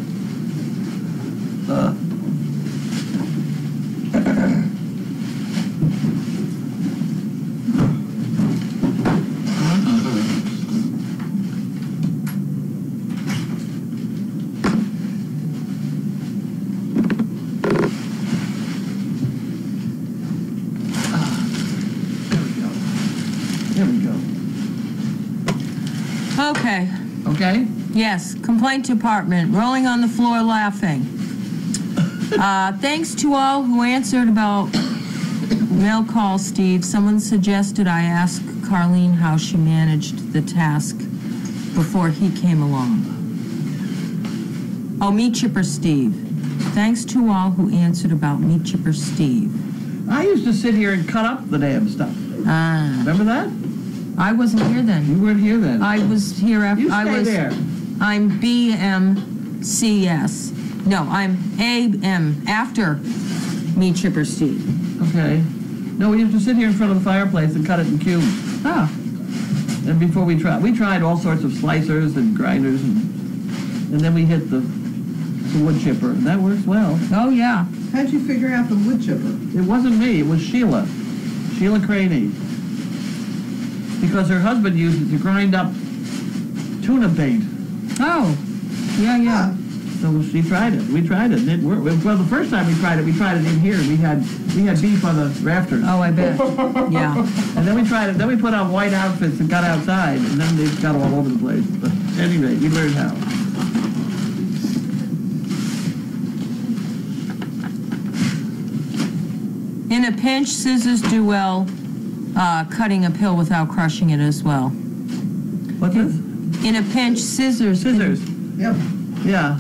There we go. Okay, Okay? yes, complaint department, rolling on the floor laughing. Thanks to all who answered about mail call, Steve. Someone suggested I ask Carlene how she managed the task before he came along. Oh, Meat Chipper Steve. Thanks to all who answered about Meat Chipper Steve. I used to sit here and cut up the damn stuff. Ah, Remember that? I wasn't here then. You weren't here then. I was here after. You I stay was. there. I'm BMCS. No, I'm AM after Meat Chipper Steve. Okay. No, we used to sit here in front of the fireplace and cut it in cubes. Oh, And before we tried all sorts of slicers and grinders, and then we hit the wood chipper, and that works well. oh yeah. How'd you figure out the wood chipper? It wasn't me, it was Sheila Craney. Because her husband used it to grind up tuna bait. Oh, yeah, yeah. So she tried it. We tried it. It didn't work. Well, the first time we tried it in here. We had beef on the rafters. Oh, I bet. Yeah. And then we tried it. Then we put on white outfits and got outside, and then they got all over the place. But anyway, we learned how. In a pinch, scissors do well cutting a pill without crushing it as well. What's this? In a pinch, scissors. Scissors. Yep. Yeah.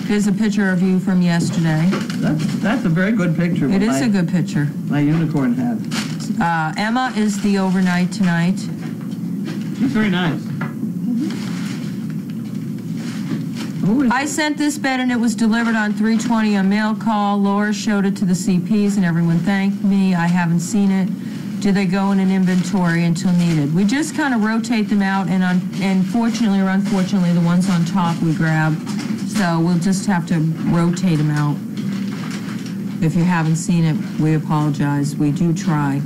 There's a picture of you from yesterday. That's a very good picture. It is a good picture. My unicorn hat. Emma is the overnight tonight. She's very nice. Who is I sent this bed and it was delivered on 3/20 on mail call. Laura showed it to the CPs and everyone thanked me. I haven't seen it. Do they go in an inventory until needed? We just kind of rotate them out, and fortunately or unfortunately, the ones on top we grab. So we'll just have to rotate them out. If you haven't seen it, we apologize. We do try.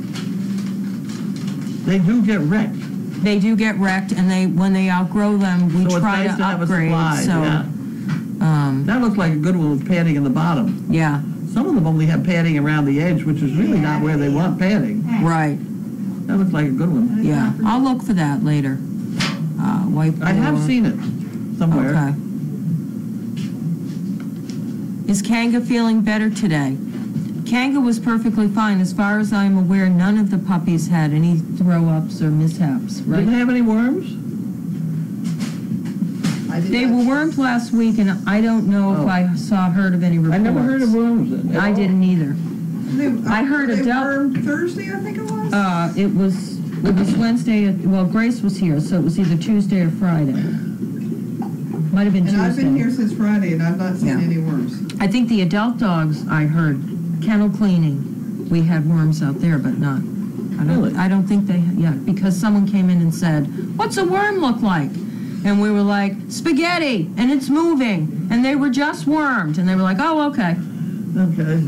They do get wrecked. They do get wrecked, and when they outgrow them, we So it's try nice to have a upgrade. supply, So, yeah. That looks like a good one with padding in the bottom. yeah, Some of them only have padding around the edge, which is really not where they want padding. right. That looks like a good one. Yeah, I'll look for that later. White I have floor. seen it somewhere. Okay. Is Kanga feeling better today? Kanga was perfectly fine. As far as I'm aware, none of the puppies had any throw-ups or mishaps, Didn't right? have any worms? I did They not- were wormed last week, and I don't know if Oh. I heard of any reports. I never heard of worms. At I all. didn't either. They- I heard they a duck- were Thursday, I think it was. It was Wednesday. Well, Grace was here, so it was either Tuesday or Friday. Might have been And Tuesday. I've been here since Friday, and I've not seen Yeah. any worms. I think the adult dogs, I heard, kennel cleaning, we had worms out there, but not. Really? I don't think they, yeah, because someone came in and said, "What's a worm look like?" And we were like, "Spaghetti, and it's moving." And they were just wormed, and they were like, "Oh, okay." Okay.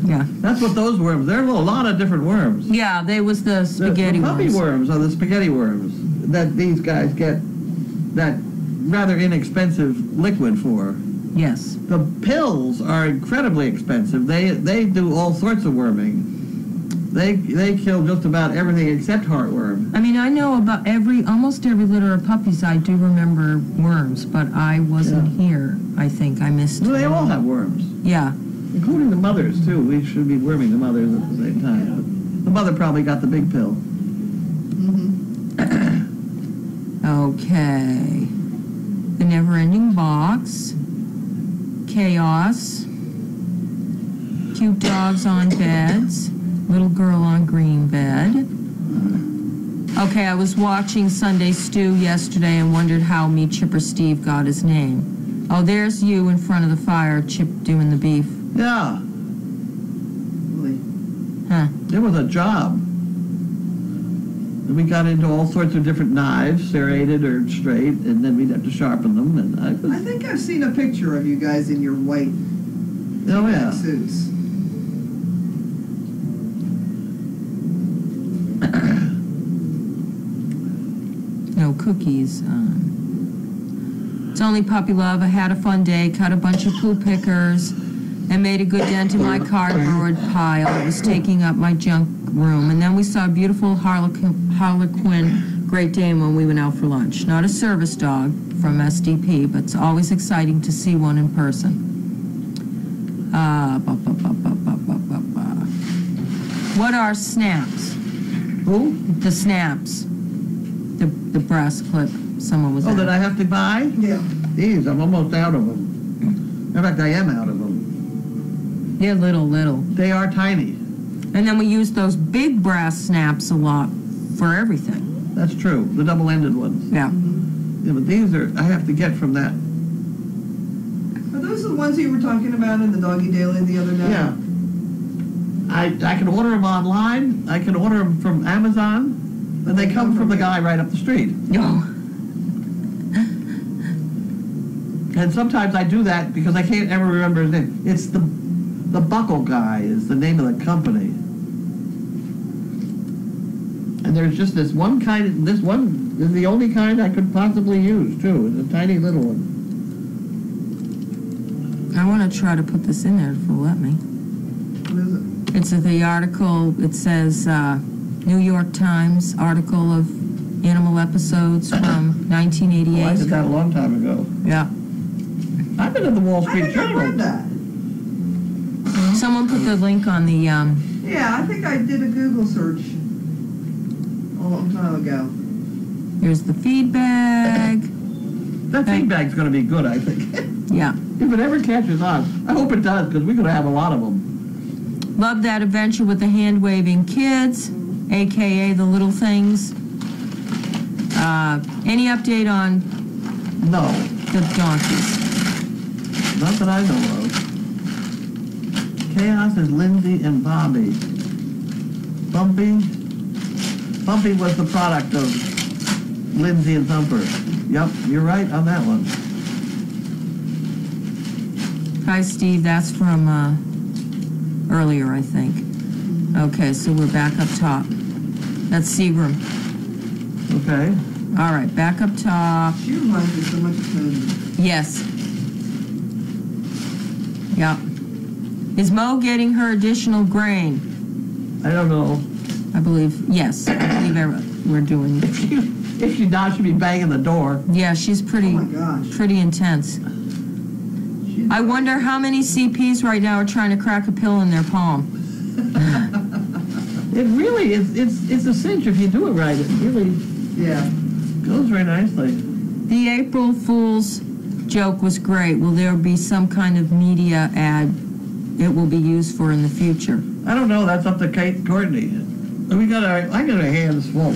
Yeah. That's what those worms, there are a lot of different worms. Yeah, they was the spaghetti the puppy worms. worms are the spaghetti worms that these guys get that rather inexpensive liquid for. Yes. The pills are incredibly expensive. They do all sorts of worming. They kill just about everything except heartworm. I mean, I know about almost every litter of puppies. I do remember worms, but I wasn't here. I think I missed. Well, they all have worms, Yeah. including the mothers too. We should be worming the mothers at the same time. But the mother probably got the big pill. Okay. The never-ending box. Chaos. Cute dogs on beds. Little girl on green bed. Okay, I was watching Sunday Stew yesterday and wondered how Meat Chipper Steve got his name. Oh, there's you in front of the fire, Chip doing the beef. Yeah, Really. Huh. it was a job. And we got into all sorts of different knives, serrated or straight, and then we'd have to sharpen them. And I think I've seen a picture of you guys in your white oh yeah. suits. No cookies. It's only puppy love. I had a fun day, cut a bunch of poo pickers, and made a good dent in my cardboard pile. It was taking up my junk room. And then we saw a beautiful Harlequin Great Dane when we went out for lunch. Not a service dog from SDP, but it's always exciting to see one in person. What are snaps? Who? The snaps. The brass clip someone was Oh, at. that I have to buy? Yeah. These, I'm almost out of them. In fact, I am out of them. They're little. They are tiny. And then we use those big brass snaps a lot for everything. That's true. The double-ended ones. Yeah. Yeah, but these are, I have to get from that. Are those the ones you were talking about in the Doggy Daily the other day? Yeah. I can order them online. I can order them from Amazon. And they come from the guy right up the street. Oh. And sometimes I do that because I can't ever remember his name. It's the Buckle Guy is the name of the company. And there's just this one kind, this one is the only kind I could possibly use too. It's a tiny little one. I want to try to put this in there if it'll let me. What is it? It's the article, it says New York Times article of animal episodes from Oh, I did 1988. that a long time ago. Yeah. I've been in the Wall I Street think I Journal. read that. Someone put the link on the, Yeah, I think I did a Google search a long time ago. here's the feedback. That feedback's going to be good, I think. Yeah. If it ever catches on. I hope it does, because we're going to have a lot of them. Love that adventure with the hand-waving kids, a.k.a. the little things. Any update on No, the donkeys? not that I know of. Chaos is Lindsay and Bobby. Bumpy was the product of Lindsay and Thumper. Yep, you're right on that one. Hi, Steve. That's from earlier, I think. Okay, so we're back up top. That's Seagram. Okay. All right, back up top. She reminds me so much of Tony. Yes. Yeah. Is Mo getting her additional grain? I don't know. I believe, yes. I believe we're doing. If she not, she'd be banging the door. Yeah, she's Oh pretty, my gosh. pretty intense. I wonder how many CPs right now are trying to crack a pill in their palm. It really is. It's a cinch if you do it right. It really Yeah. goes very nicely. The April Fool's joke was great. Will there be some kind of media ad it will be used for in the future? I don't know. That's up to Kate Courtney. I got our hands full.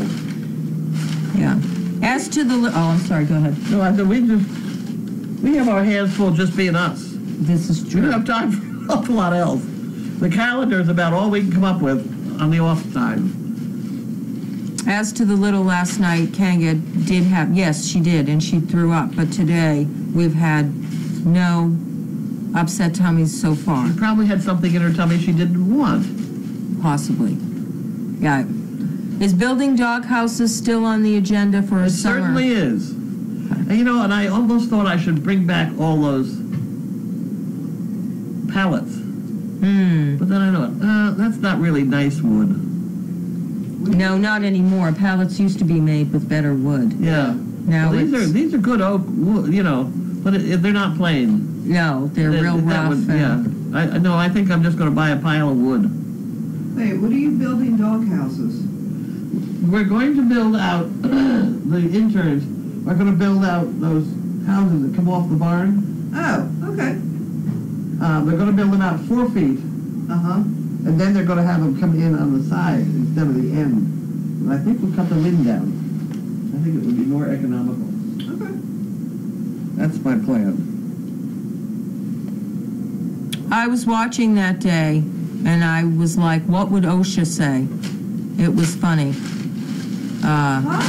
Yeah. As to the... Oh, I'm sorry. Go ahead. No, I said we have our hands full just being us. This is We true. don't have time for an awful lot else. The calendar is about all we can come up with on the off time. As to the little last night, Kanga did have... Yes, she did, and she threw up. But today, we've had no upset tummies so far. She probably had something in her tummy she didn't want. Possibly. Yeah. Is building dog houses still on the agenda for a It summer? certainly is. And you know, and I almost thought I should bring back all those pallets. But then I thought, that's not really nice wood. No, not anymore. Pallets used to be made with better wood. Yeah. Now Well, it's... these are good oak wood, you know, but they're not plain. No, they're real That rough. would- and- yeah. No, I think I'm just going to buy a pile of wood. Hey, what are you building dog houses? We're going to build out, the interns are going to build out those houses that come off the barn. Oh, okay. They're going to build them out 4 feet, Uh-huh. and then they're going to have them come in on the side instead of the end. And I think we'll cut the lid down. I think it would be more economical. Okay. That's my plan. I was watching that day, and I was like, what would OSHA say? It was funny. Huh?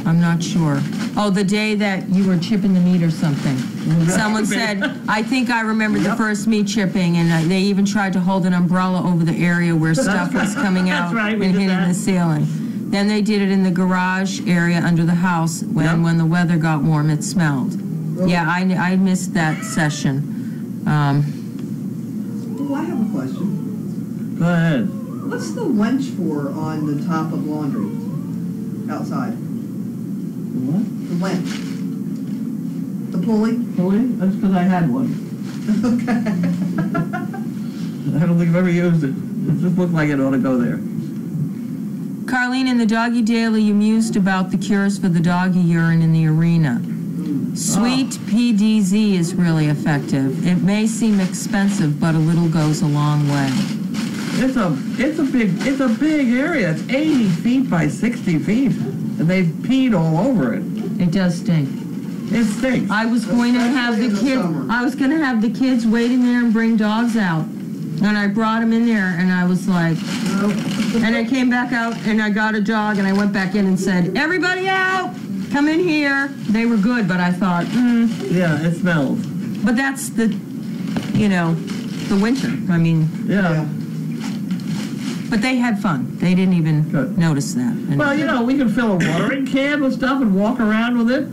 I'm not sure. Oh, the day that you were chipping the meat or something. Someone said, I think I remember the Yep. first meat chipping, and they even tried to hold an umbrella over the area where stuff was coming out That's right, we and did hitting that. the ceiling. Then they did it in the garage area under the house Yep. when the weather got warm, it smelled. Yeah, I missed that session. Well, I have a question. Go ahead. What's the winch for on the top of laundry outside? What? The winch. The pulley? Pulley? That's because I had one. Okay. I don't think I've ever used it. It just looked like it ought to go there. Carlene, in the Doggy Daily, you mused about the cures for the doggy urine in the arena. Sweet PDZ is really effective. It may seem expensive, but a little goes a long way. It's a big area. It's 80 feet by 60 feet, and they've peed all over it. It does stink. It stinks. I was going to have the Especially in the kids. summer. I was going to have the kids wait in there and bring dogs out, and I brought them in there, and I was like, and I came back out and I got a dog, and I went back in and said, "Everybody out! Come in here." They were good, but I thought, Yeah, it smells. but that's the winter. I mean, Yeah. but they had fun. They didn't even Good. notice that. And- Well, we can fill a watering can with stuff and walk around with it.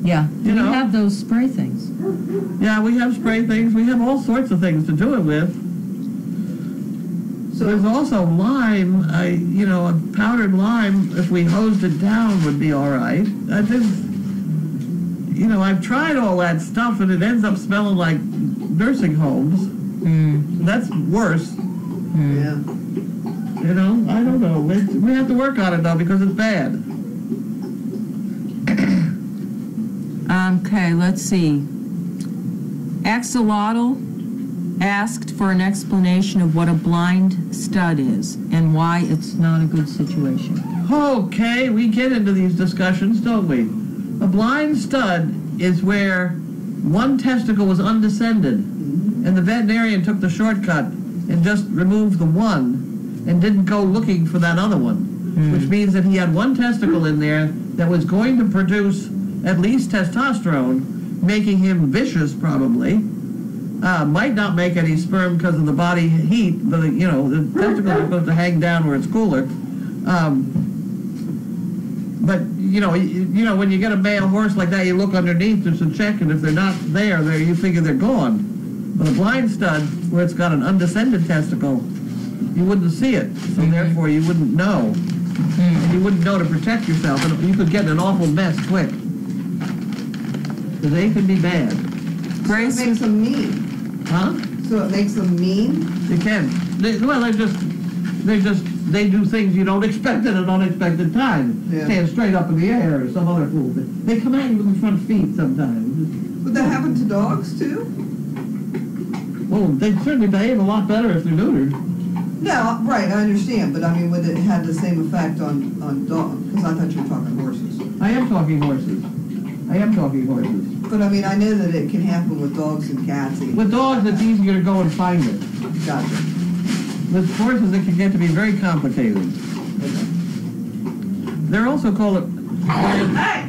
yeah, you we know. have those spray things. Yeah, we have spray things. We have all sorts of things to do it with. So there's also lime. A powdered lime, if we hosed it down, would be all right. I've tried all that stuff, and it ends up smelling like nursing homes. That's worse. Yeah. I don't know. We have to work on it, though, because it's bad. Okay, let's see. Axolotl asked for an explanation of what a blind stud is and why it's not a good situation. Okay, we get into these discussions, don't we? A blind stud is where one testicle was undescended, and the veterinarian took the shortcut and just removed the one and didn't go looking for that other one, which means that he had one testicle in there that was going to produce at least testosterone, making him vicious probably. Might not make any sperm because of the body heat, but the testicles are supposed to hang down where it's cooler. But when you get a male horse like that, you look underneath just to check, and if they're not there, you figure they're gone. But a blind stud, where it's got an undescended testicle, you wouldn't see it, so therefore you wouldn't know. And you wouldn't know to protect yourself, and you could get in an awful mess quick. Because they can be bad. Grace, So it makes them mean. Huh? So it makes them mean? They can. They do things you don't expect at an unexpected time. Yeah. Stand straight up in the air or some other fool. They come at you with the front feet sometimes. Would that happen to dogs too? Well, they certainly behave a lot better if they're neutered. No, right, I understand, but I mean, would it have the same effect on dogs? Because I thought you were talking horses. I am talking horses. But I mean, I know that it can happen with dogs and cats. With dogs, it's easier to go and find it. Gotcha. With horses, it can get to be very complicated. Okay. They're also called... Hey!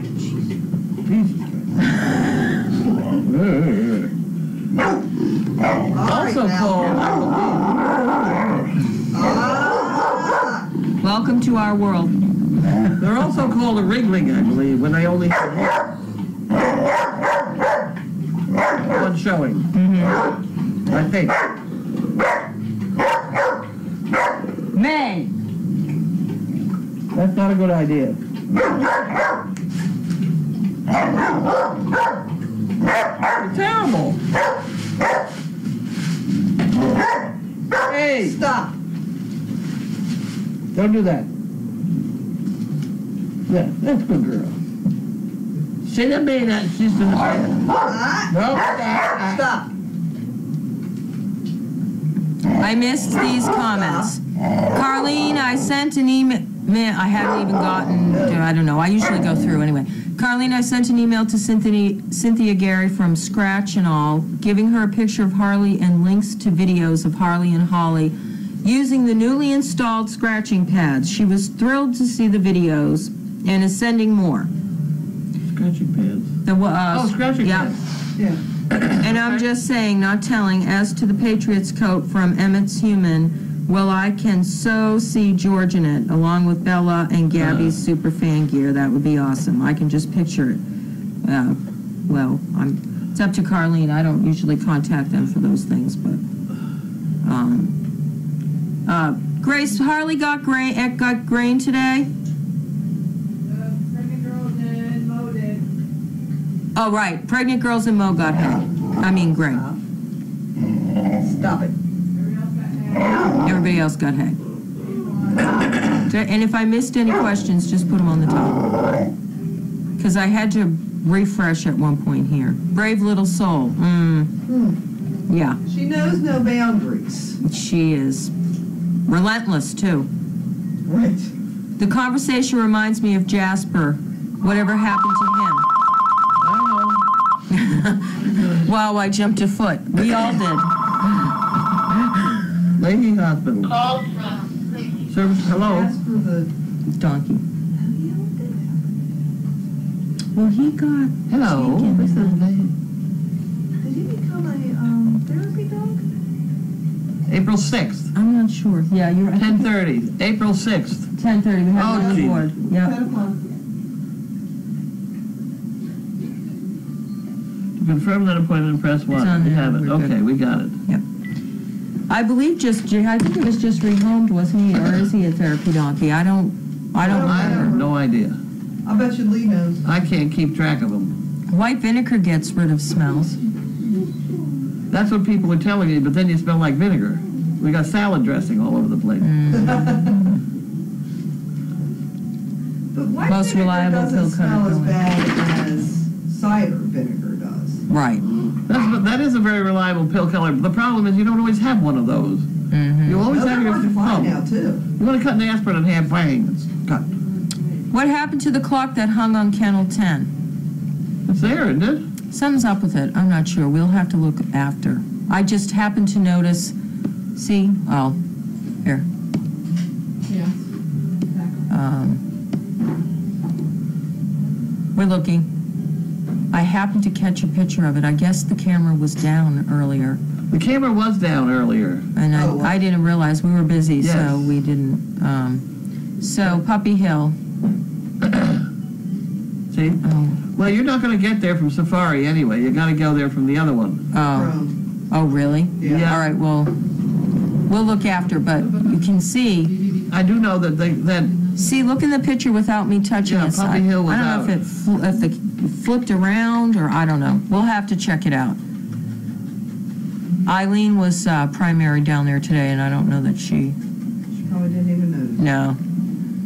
Also called... welcome to our world. They're also called a wriggling, I believe, when they only have one showing. I think. May. That's not a good idea. It's terrible. Hey! Stop. Don't do that. Yeah, that's a good girl. Say that man that she's in the bed. No, Stop. I missed these comments. Carlene, I sent an email. I haven't even gotten, I don't know, I usually go through anyway. Carlene, I sent an email to Cynthia Gary from Scratch and All, giving her a picture of Harley and links to videos of Harley and Holly using the newly installed scratching pads. She was thrilled to see the videos and is sending more. Scratching pads. Scratching pads. Yeah. And I'm just saying, not telling, as to the Patriots coat from Emmett's Human, well, I can so see George in it, along with Bella and Gabby's super fan gear. That would be awesome. I can just picture it. It's up to Carlene. I don't usually contact them for those things, but... Grace, Harley got grain today? Pregnant girls and Mo did. Oh, right. Pregnant girls and Mo got hay. I mean grain. Stop it. Everybody else got hay. And if I missed any questions, just put them on the top. Because I had to refresh at one point here. Brave little soul. Yeah. She knows no boundaries. She is. Relentless, too. Right. The conversation reminds me of Jasper. Whatever happened to him? Wow, I jumped a foot. We all did. Lady Hospital. Call from Service, hello. Ask for the... Donkey. Well, he got Hello. taken. This is lady. Did he become a therapy dog? April 6th. I'm not sure. Yeah, you're right. 10:30. April 6th. 10:30. We have it on the gee. board. Yeah. 10 o'clock. Confirm that appointment and press 1. It's on We there. have it. We're good. Okay, we got it. Yep. I believe I think it was just rehomed, wasn't he? Or is he a therapy donkey? I don't I have remember. no idea. I bet you Lee knows. I can't keep track of them. White vinegar gets rid of smells. That's what people are telling me, but then you smell like vinegar. We got salad dressing all over the place. But white Most vinegar reliable doesn't pill smell as cutter. bad as cider vinegar does. Right. That is a very reliable pill color. The problem is you don't always have one of those. You always Those have are your hard to find now, thumb. too. You want to cut an aspirin in half, bang, it's cut. What happened to the clock that hung on kennel 10? It's there, isn't it? Something's up with it. I'm not sure. We'll have to look after. I just happened to notice. See? Oh, here. Yeah. We're looking. I happened to catch a picture of it. I guess the camera was down earlier, The camera was down earlier. and Oh, wow. I didn't realize we were busy, Yes. so we didn't. So Puppy Hill. See? Oh, Well, you're not going to get there from Safari anyway. You got to go there from the other one. oh, really? Yeah. All right. Well, we'll look after. But you can see. I do know that See, look in the picture without me touching Yeah, it. Puppy Hill was I don't know if it flipped around or I don't know. We'll have to check it out. Eileen was primary down there today, and I don't know that she. She probably didn't even notice. No.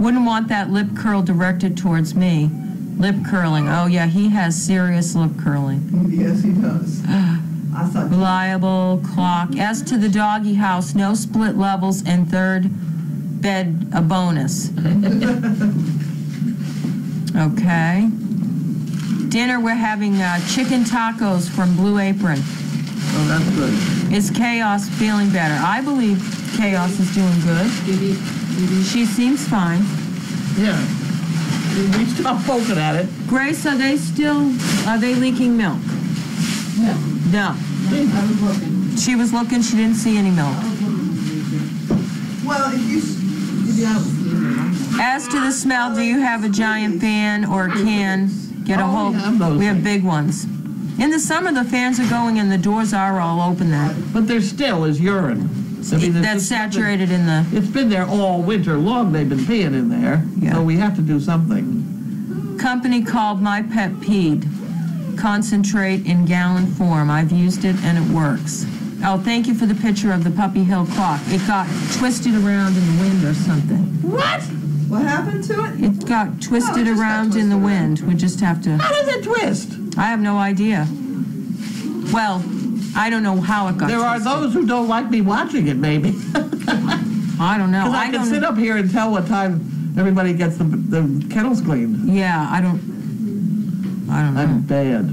Wouldn't want that lip curl directed towards me. Lip curling. Oh, yeah, he has serious lip curling. Yes, he does. I thought. Reliable clock. As to the doggy house, no split levels and third bed a bonus. Okay. Dinner, we're having chicken tacos from Blue Apron. Oh, that's good. Is Chaos feeling better? I believe Chaos is doing good. She seems fine. Yeah. We stopped poking at it. Grace, are they leaking milk? No. I was looking. She was looking, she didn't see any milk. Well, if you As to the smell, do you have a giant fan or can get a Oh, hold? we have those We have things. big ones. In the summer, the fans are going and the doors are all open then. But there still is urine. I mean, That's saturated in the, It's been there all winter long. They've been peeing in there. Yeah. So we have to do something. company called My Pet Peed. Concentrate in gallon form. I've used it and it works. Oh, thank you for the picture of the Puppy Hill clock. It got twisted around in the wind or something. What? What happened to it? It got twisted just got around in the twisted wind. We just have to... How does it twist? I have no idea. Well, I don't know how it got There are twisted. those who don't like me watching it, maybe. I don't know. Because I can sit up here and tell what time everybody gets the kennels cleaned. Yeah, I don't know. I'm bad.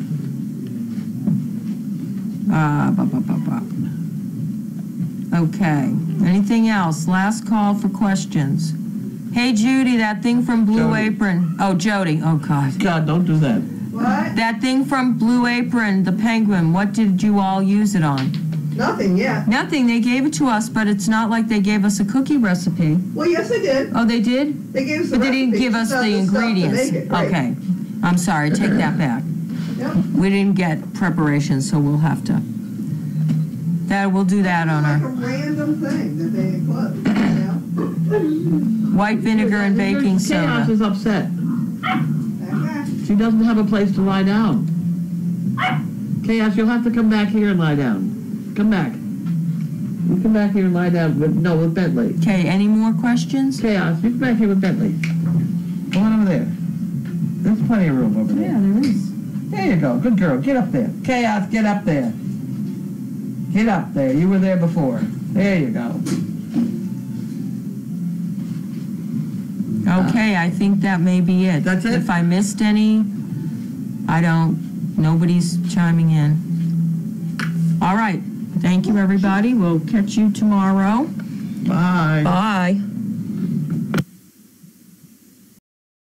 Okay. Anything else? Last call for questions. Hey, Judy, that thing from Blue Jody. Apron. Oh, Jody. Oh, God. God, don't do that. What? That thing from Blue Apron, the penguin, what did you all use it on? Nothing yet. Nothing. They gave it to us, but it's not like they gave us a cookie recipe. Well, yes, they did. Oh, they did? They gave us the But they didn't recipe, give us just the not stuff to ingredients. make it, right? Okay. I'm sorry. Take that back. Yep. We didn't get preparation, so we'll have to. We'll do that on Like a our random thing that they put. You know? white vinegar and baking Chaos soda. is upset. Okay. She doesn't have a place to lie down. Chaos, you'll have to come back here and lie down. Come back. You come back here and lie down with Bentley. Okay, any more questions? Chaos, you come back here with Bentley. Go on over there. There's plenty of room over there. there is. There you go. Good girl. Get up there. Chaos, get up there. Get up there. You were there before. There you go. Okay, I think that may be it. That's it? If I missed any, nobody's chiming in. All right. Thank you, everybody. We'll catch you tomorrow. Bye. Bye.